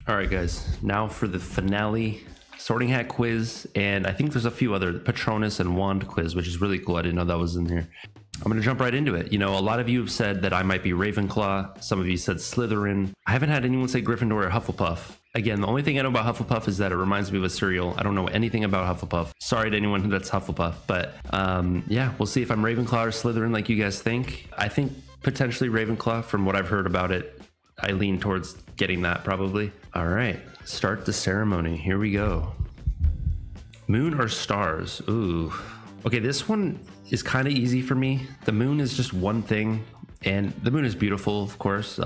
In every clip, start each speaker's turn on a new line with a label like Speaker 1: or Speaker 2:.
Speaker 1: All right, guys, now for the finale sorting hat quiz. And I think there's a few other Patronus and wand quiz, which is really cool. I didn't know that was in here. I'm going to jump right into it. You know, a lot of you have said that I might be Ravenclaw. Some of you said Slytherin. I haven't had anyone say Gryffindor or Hufflepuff. Again, the only thing I know about Hufflepuff is that it reminds me of a cereal. I don't know anything about Hufflepuff. Sorry to anyone that's Hufflepuff, but yeah, we'll see if I'm Ravenclaw or Slytherin like you guys think. I think potentially Ravenclaw from what I've heard about it. I lean towards getting that probably. All right, start the ceremony. Here we go. Moon or stars? Ooh. Okay, this one is kind of easy for me. The moon is just one thing, and the moon is beautiful, of course.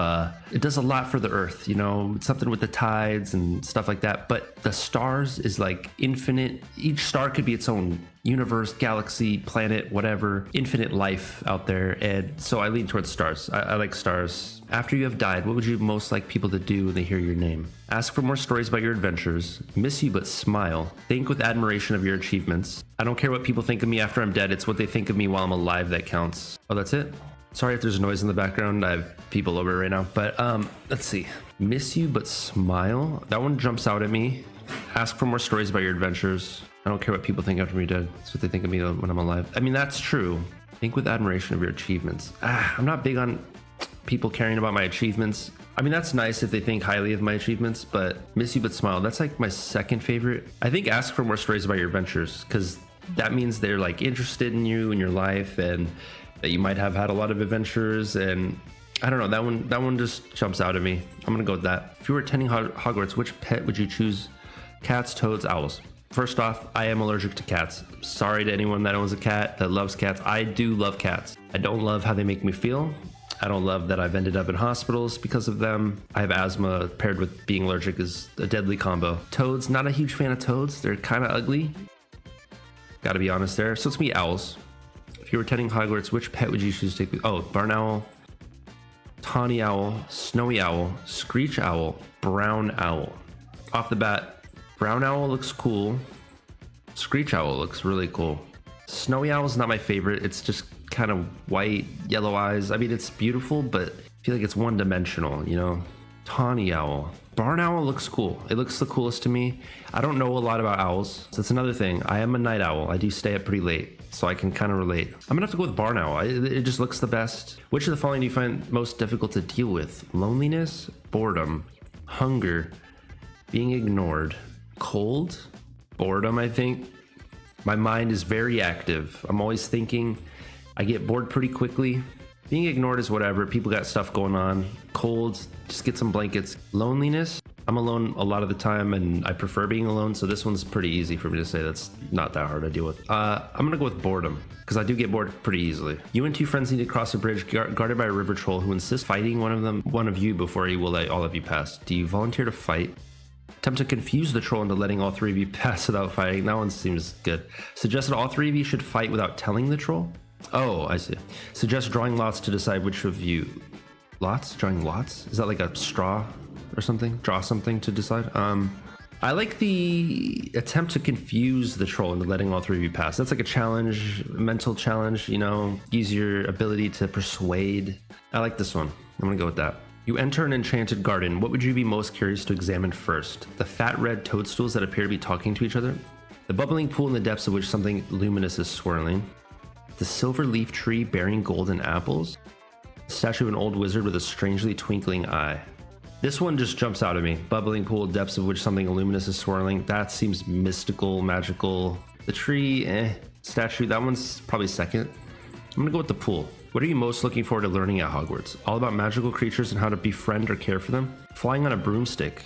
Speaker 1: It does a lot for the earth, you know, it's something with the tides and stuff like that. But the stars is like infinite. Each star could be its own universe, galaxy, planet, whatever, infinite life out there. And so I lean towards stars. I like stars. After you have died, what would you most like people to do when they hear your name? Ask for more stories about your adventures. Miss you but smile. Think with admiration of your achievements. I don't care what people think of me after I'm dead. It's what they think of me while I'm alive that counts. Oh, that's it? Sorry if there's noise in the background. I have people over right now. But let's see. Miss you but smile. That one jumps out at me. Ask for more stories about your adventures. I don't care what people think after me dead. It's what they think of me when I'm alive. I mean, that's true. Think with admiration of your achievements. I'm not big on people caring about my achievements. I mean, that's nice if they think highly of my achievements, but miss you but smile, that's like my second favorite. I think ask for more stories about your adventures, because that means they're like interested in you and your life, and that you might have had a lot of adventures. And I don't know, that one just jumps out at me. I'm gonna go with that. If you were attending Hogwarts, which pet would you choose? Cats, toads, owls? First off, I am allergic to cats. Sorry to anyone that owns a cat, that loves cats. I do love cats. I don't love how they make me feel. I don't love that I've ended up in hospitals because of them. I have asthma paired with being allergic is a deadly combo. Toads, not a huge fan of toads. They're kind of ugly. Gotta be honest there. So it's me, owls. If you were attending Hogwarts, which pet would you choose to take? Oh, barn owl, tawny owl, snowy owl, screech owl, brown owl. Off the bat, brown owl looks cool. Screech owl looks really cool. Snowy owl is not my favorite. It's just kind of white, yellow eyes. I mean, it's beautiful, but I feel like it's one-dimensional, you know? Tawny owl. Barn owl looks cool. It looks the coolest to me. I don't know a lot about owls. So that's another thing. I am a night owl. I do stay up pretty late, so I can kind of relate. I'm gonna have to go with barn owl. It just looks the best. Which of the following do you find most difficult to deal with? Loneliness, boredom, hunger, being ignored, cold, boredom, I think. My mind is very active. I'm always thinking. I get bored pretty quickly. Being ignored is whatever. People got stuff going on. Cold, just get some blankets. Loneliness, I'm alone a lot of the time and I prefer being alone. So this one's pretty easy for me to say. That's not that hard to deal with. I'm gonna go with boredom because I do get bored pretty easily. You and two friends need to cross a bridge guarded by a river troll who insists fighting one of you before he will let all of you pass. Do you volunteer to fight? Attempt to confuse the troll into letting all three of you pass without fighting. That one seems good. Suggest that all three of you should fight without telling the troll. Oh, I see. Suggest drawing lots to decide which of you. Lots? Drawing lots? Is that like a straw or something? Draw something to decide? I like the attempt to confuse the troll into letting all three of you pass. That's like a challenge, mental challenge, you know, use your ability to persuade. I like this one. I'm gonna go with that. You enter an enchanted garden. What would you be most curious to examine first? The fat red toadstools that appear to be talking to each other? The bubbling pool in the depths of which something luminous is swirling? The silver leaf tree bearing golden apples? The statue of an old wizard with a strangely twinkling eye. This one just jumps out at me. Bubbling pool, depths of which something luminous is swirling. That seems mystical, magical. The tree, statue, that one's probably second. I'm gonna go with the pool. What are you most looking forward to learning at Hogwarts? All about magical creatures and how to befriend or care for them? Flying on a broomstick.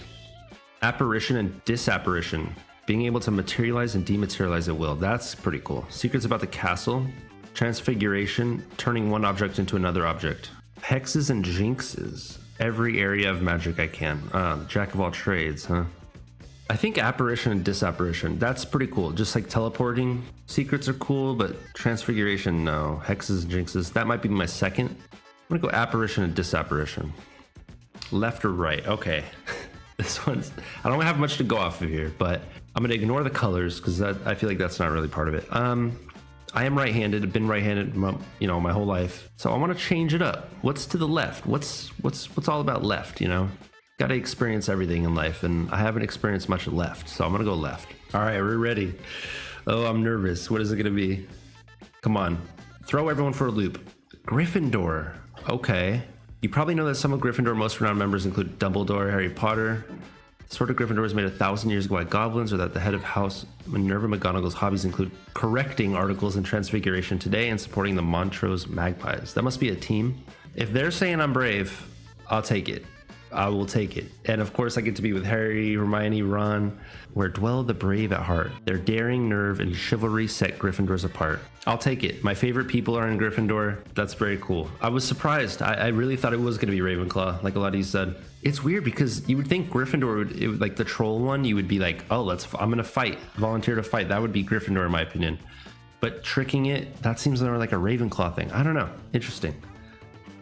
Speaker 1: Apparition and disapparition. Being able to materialize and dematerialize at will. That's pretty cool. Secrets about the castle. Transfiguration. Turning one object into another object. Hexes and jinxes. Every area of magic I can. The jack of all trades, huh? I think apparition and disapparition, that's pretty cool. Just like teleporting. Secrets are cool, but transfiguration, no. Hexes and jinxes, that might be my second. I'm gonna go apparition and disapparition. Left or right? Okay. This one's, I don't have much to go off of here, but I'm gonna ignore the colors because I feel like that's not really part of it. I am right-handed. I've been right-handed, my whole life. So I want to change it up. What's to the left? What's all about left? You know, Got to experience everything in life, and I haven't experienced much left, so I'm gonna go left. All right, we're ready. Oh, I'm nervous. What is it gonna be? Come on, throw everyone for a loop. Gryffindor. Okay. You probably know that some of Gryffindor most renowned members include Dumbledore, Harry Potter. The Sword of Gryffindor was made 1,000 years ago by goblins, or that the head of House Minerva McGonagall's hobbies include correcting articles in Transfiguration today and supporting the Montrose Magpies. That must be a team. If they're saying I'm brave, I'll take it. I will take it. And of course I get to be with Harry, Hermione, Ron, where dwell the brave at heart. Their daring, nerve, and chivalry set Gryffindors apart. I'll take it. My favorite people are in Gryffindor. That's very cool. I was surprised. I really thought it was going to be Ravenclaw, like a lot of you said. It's weird because you would think Gryffindor would like the troll one, you would be like, oh, I'm going to fight, volunteer to fight. That would be Gryffindor in my opinion. But tricking it, that seems more like a Ravenclaw thing. I don't know. Interesting.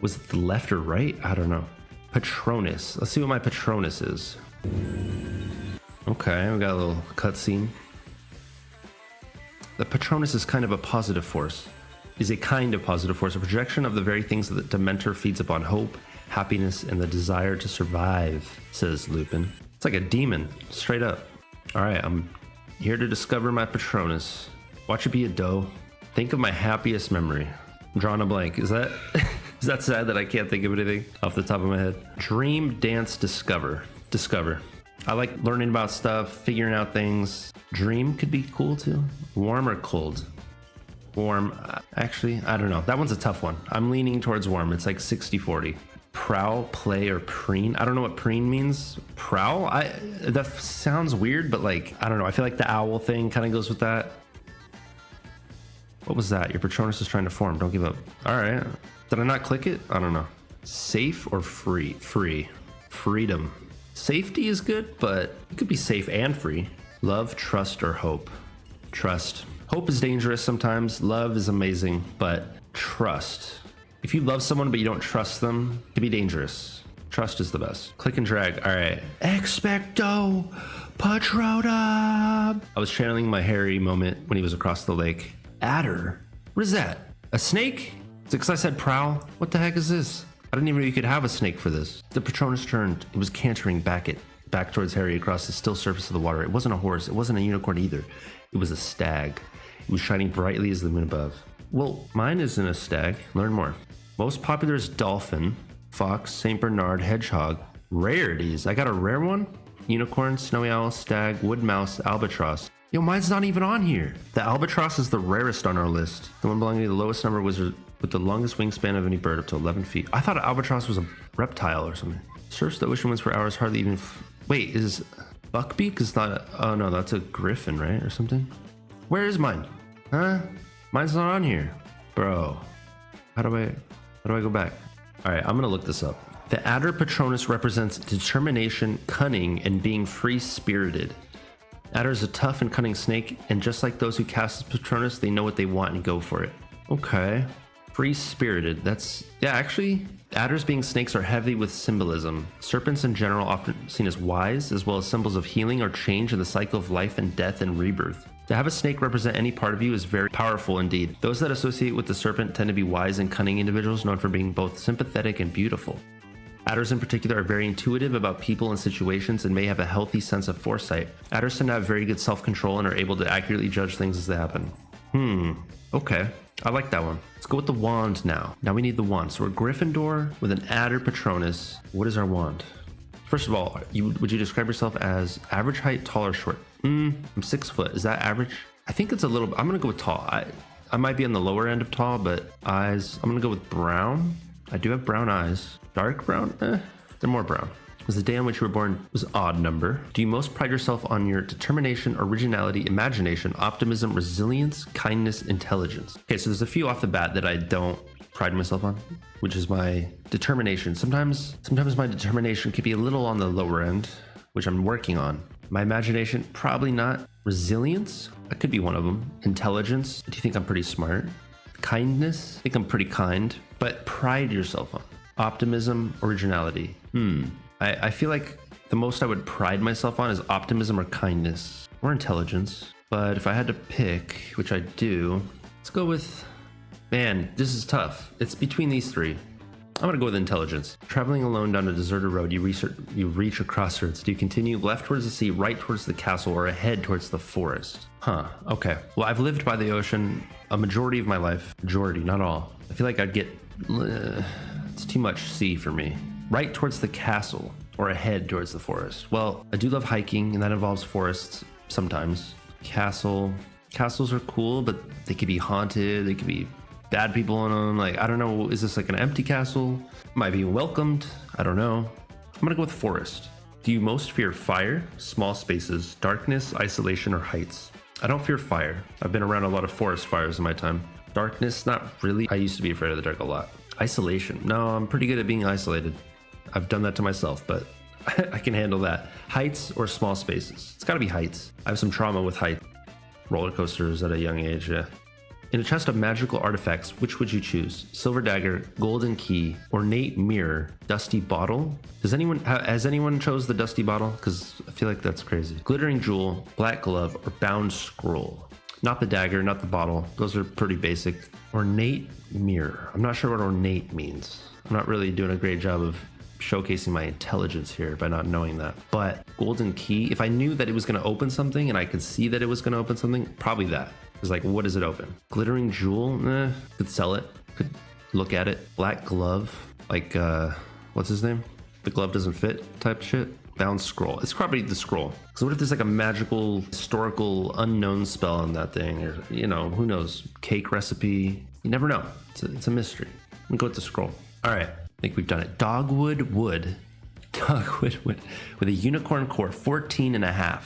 Speaker 1: Was it the left or right? I don't know. Patronus. Let's see what my Patronus is. Okay, we got a little cutscene. The Patronus is kind of a positive force. Is a kind of positive force, a projection of the very things that the Dementor feeds upon: hope, happiness, and the desire to survive, says Lupin. It's like a demon, straight up. All right, I'm here to discover my Patronus. Watch it be a doe. Think of my happiest memory. I'm drawing a blank. Is that is that sad that I can't think of anything off the top of my head? Dream, dance, discover. Discover. I like learning about stuff, figuring out things. Dream could be cool too. Warm or cold? Warm. Actually, I don't know. That one's a tough one. I'm leaning towards warm. It's like 60-40. Prowl, play, or preen. I don't know what preen means. Prowl? That sounds weird, but like, I don't know. I feel like the owl thing kind of goes with that. What was that? Your Patronus is trying to form. Don't give up. All right. Did I not click it? I don't know. Safe or free? Free. Freedom. Safety is good, but it could be safe and free. Love, trust, or hope? Trust. Hope is dangerous sometimes. Love is amazing, but trust. If you love someone but you don't trust them, it can be dangerous. Trust is the best. Click and drag. All right. Expecto Patronum. I was channeling my Harry moment when he was across the lake. Adder? What is that? A snake? Is it because I said prowl? What the heck is this? I didn't even know you could have a snake for this. The Patronus turned. It was cantering back towards Harry across the still surface of the water. It wasn't a horse. It wasn't a unicorn either. It was a stag. It was shining brightly as the moon above. Well, mine isn't a stag. Learn more. Most popular is dolphin, fox, Saint Bernard, hedgehog. Rarities. I got a rare one? Unicorn, snowy owl, stag, wood mouse, albatross. Yo, mine's not even on here. The albatross is the rarest on our list. The one belonging to the lowest number was with the longest wingspan of any bird, up to 11 feet. I thought an albatross was a reptile or something. Surfs the ocean winds for hours, hardly even... Wait, is buckbeak? Is not... Oh no, that's a griffin, right? Or something? Where is mine? Huh? Mine's not on here. Bro. How do I go back? All right, I'm gonna look this up. The Adder Patronus represents determination, cunning, and being free-spirited. Adder is a tough and cunning snake, and just like those who cast as Patronus, they know what they want and go for it. Okay. Free-spirited. That's... Yeah, actually, adders being snakes are heavy with symbolism. Serpents in general often seen as wise, as well as symbols of healing or change in the cycle of life and death and rebirth. To have a snake represent any part of you is very powerful indeed. Those that associate with the serpent tend to be wise and cunning individuals known for being both sympathetic and beautiful. Adders in particular are very intuitive about people and situations and may have a healthy sense of foresight. Adders tend to have very good self-control and are able to accurately judge things as they happen. Okay. I like that one. Let's go with the wand now. Now we need the wand. So we're Gryffindor with an Adder Patronus. What is our wand? First of all, would you describe yourself as average height, tall, or short? I'm 6 foot. Is that average? I think it's a little... I'm going to go with tall. I might be on the lower end of tall, but eyes... I'm going to go with brown. I do have brown eyes. Dark brown? They're more brown. Was the day on which you were born was odd number. Do you most pride yourself on your determination, originality, imagination, optimism, resilience, kindness, intelligence? Okay, so there's a few off the bat that I don't pride myself on, which is my determination. Sometimes my determination could be a little on the lower end, which I'm working on. My imagination, probably not. Resilience, that could be one of them. Intelligence, do you think I'm pretty smart? Kindness, I think I'm pretty kind, but pride yourself on. Optimism, originality. I feel like the most I would pride myself on is optimism or kindness or intelligence. But if I had to pick, which I do, let's go with, man, this is tough. It's between these three. I'm gonna go with intelligence. Traveling alone down a deserted road, you reach a crossroads. Do you continue left towards the sea, right towards the castle, or ahead towards the forest? Huh, okay. Well, I've lived by the ocean a majority of my life. Majority, not all. I feel like I'd get, it's too much sea for me. Right towards the castle, or ahead towards the forest. Well, I do love hiking, and that involves forests sometimes. Castles are cool, but they could be haunted, they could be bad people in them. Like, I don't know, is this like an empty castle? Might be welcomed, I don't know. I'm gonna go with forest. Do you most fear fire, small spaces, darkness, isolation, or heights? I don't fear fire. I've been around a lot of forest fires in my time. Darkness, not really. I used to be afraid of the dark a lot. Isolation, no, I'm pretty good at being isolated. I've done that to myself, but I can handle that. Heights or small spaces? It's gotta be heights. I have some trauma with heights. Roller coasters at a young age, yeah. In a chest of magical artifacts, which would you choose? Silver dagger, golden key, ornate mirror, dusty bottle? Has anyone chose the dusty bottle? Because I feel like that's crazy. Glittering jewel, black glove, or bound scroll? Not the dagger, not the bottle. Those are pretty basic. Ornate mirror. I'm not sure what ornate means. I'm not really doing a great job of showcasing my intelligence here by not knowing that. But golden key, if I knew that it was going to open something and I could see that it was going to open something, probably that. It's like, what does it open? Glittering jewel, could sell it, could look at it. Black glove, like what's his name? The glove doesn't fit type shit. Bound scroll. It's probably the scroll. So what if there's like a magical, historical, unknown spell on that thing, or who knows? Cake recipe. You never know. It's a mystery. I'm gonna go with the scroll. All right. I think we've done it. Dogwood wood with a unicorn core, 14.5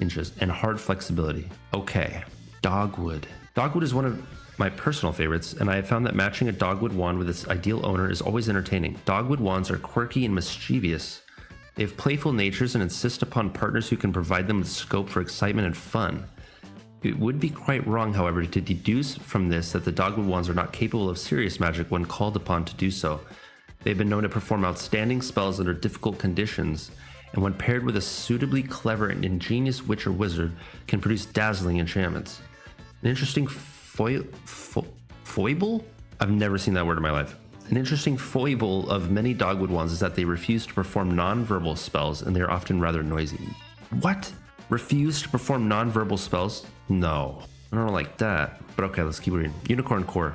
Speaker 1: inches and hard flexibility. Okay, dogwood. Dogwood is one of my personal favorites, and I have found that matching a dogwood wand with its ideal owner is always entertaining. Dogwood wands are quirky and mischievous. They have playful natures and insist upon partners who can provide them with scope for excitement and fun. It would be quite wrong, however, to deduce from this that the dogwood wands are not capable of serious magic when called upon to do so. They've been known to perform outstanding spells under difficult conditions, and when paired with a suitably clever and ingenious witch or wizard, can produce dazzling enchantments. An interesting foible? I've never seen that word in my life. An interesting foible of many dogwood wands is that they refuse to perform non-verbal spells, and they are often rather noisy. What? Refuse to perform non-verbal spells? No, I don't like that. But okay, let's keep reading. Unicorn core.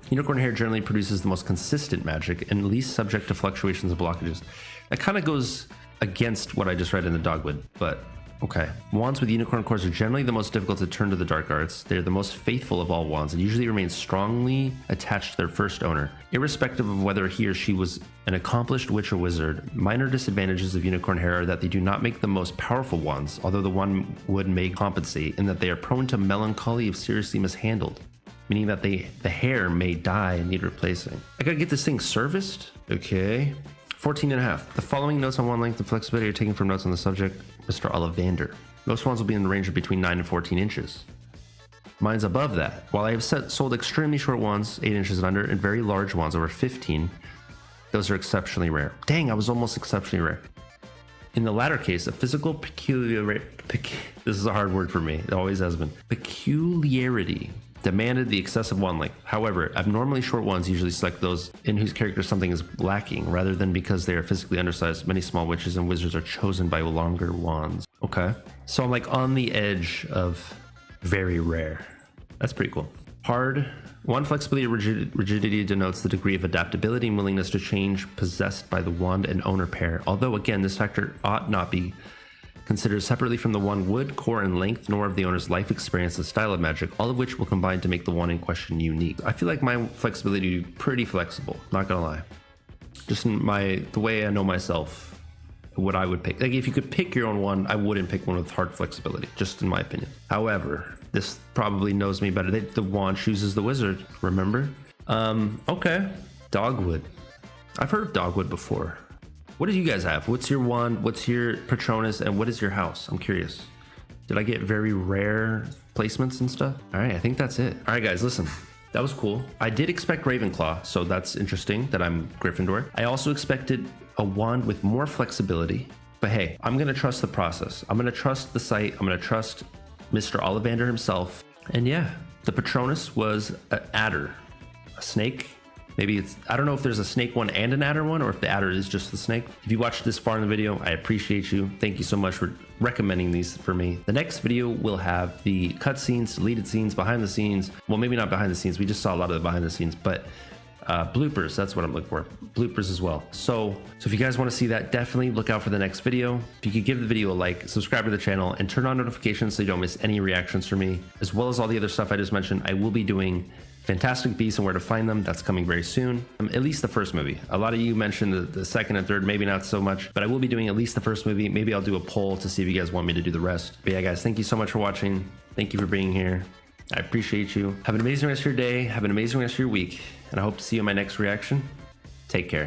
Speaker 1: Unicorn hair generally produces the most consistent magic and least subject to fluctuations and blockages. That kind of goes against what I just read in the dogwood, but okay. Wands with unicorn cores are generally the most difficult to turn to the dark arts. They're the most faithful of all wands and usually remain strongly attached to their first owner, irrespective of whether he or she was an accomplished witch or wizard. Minor disadvantages of unicorn hair are that they do not make the most powerful wands, although the one would may compensate, and that they are prone to melancholy if seriously mishandled, meaning that the hair may die and need replacing. I gotta get this thing serviced? Okay. 14.5. The following notes on wand length and flexibility are taken from notes on the subject, Mr. Ollivander. Most wands will be in the range of between 9 and 14 inches. Mine's above that. While I have sold extremely short wands, 8 inches and under, and very large wands over 15, those are exceptionally rare. Dang, I was almost exceptionally rare. In the latter case, a physical this is a hard word for me, it always has been. Peculiarity demanded the excessive wand length. However, abnormally short wands usually select those in whose character something is lacking, rather than because they are physically undersized. Many small witches and wizards are chosen by longer wands. Okay. So I'm like on the edge of very rare. That's pretty cool. Hard. Wand flexibility or rigidity denotes the degree of adaptability and willingness to change possessed by the wand and owner pair. Although, again, this factor ought not be considered separately from the wand wood, core, and length, nor of the owner's life experience and style of magic, all of which will combine to make the wand in question unique. I feel like my flexibility is pretty flexible, not gonna lie. Just in the way I know myself, what I would pick. Like, if you could pick your own one, I wouldn't pick one with hard flexibility, just in my opinion. However, this probably knows me better. The wand chooses the wizard, remember? Okay. Dogwood. I've heard of dogwood before. What do you guys have? What's your wand? What's your Patronus? And what is your house? I'm curious. Did I get very rare placements and stuff? All right, I think that's it. All right, guys, listen. That was cool. I did expect Ravenclaw, so that's interesting that I'm Gryffindor. I also expected a wand with more flexibility, but hey, I'm gonna trust the process. I'm gonna trust the site. I'm gonna trust Mr. Ollivander himself. And yeah, the Patronus was an adder, a snake Maybe it's, I don't know if there's a snake one and an adder one, or if the adder is just the snake. If you watched this far in the video, I appreciate you. Thank you so much for recommending these for me. The next video will have the cutscenes, deleted scenes, behind the scenes. Well, maybe not behind the scenes. We just saw a lot of the behind the scenes, but bloopers, that's what I'm looking for. Bloopers as well. So if you guys want to see that, definitely look out for the next video. If you could give the video a like, subscribe to the channel, and turn on notifications so you don't miss any reactions from me, as well as all the other stuff I just mentioned. I will be doing Fantastic Beasts and Where to Find Them. That's coming very soon. At least the first movie. A lot of you mentioned the second and third, maybe not so much, but I will be doing at least the first movie. Maybe I'll do a poll to see if you guys want me to do the rest. But yeah, guys, thank you so much for watching. Thank you for being here. I appreciate you. Have an amazing rest of your day. Have an amazing rest of your week. And I hope to see you in my next reaction. Take care.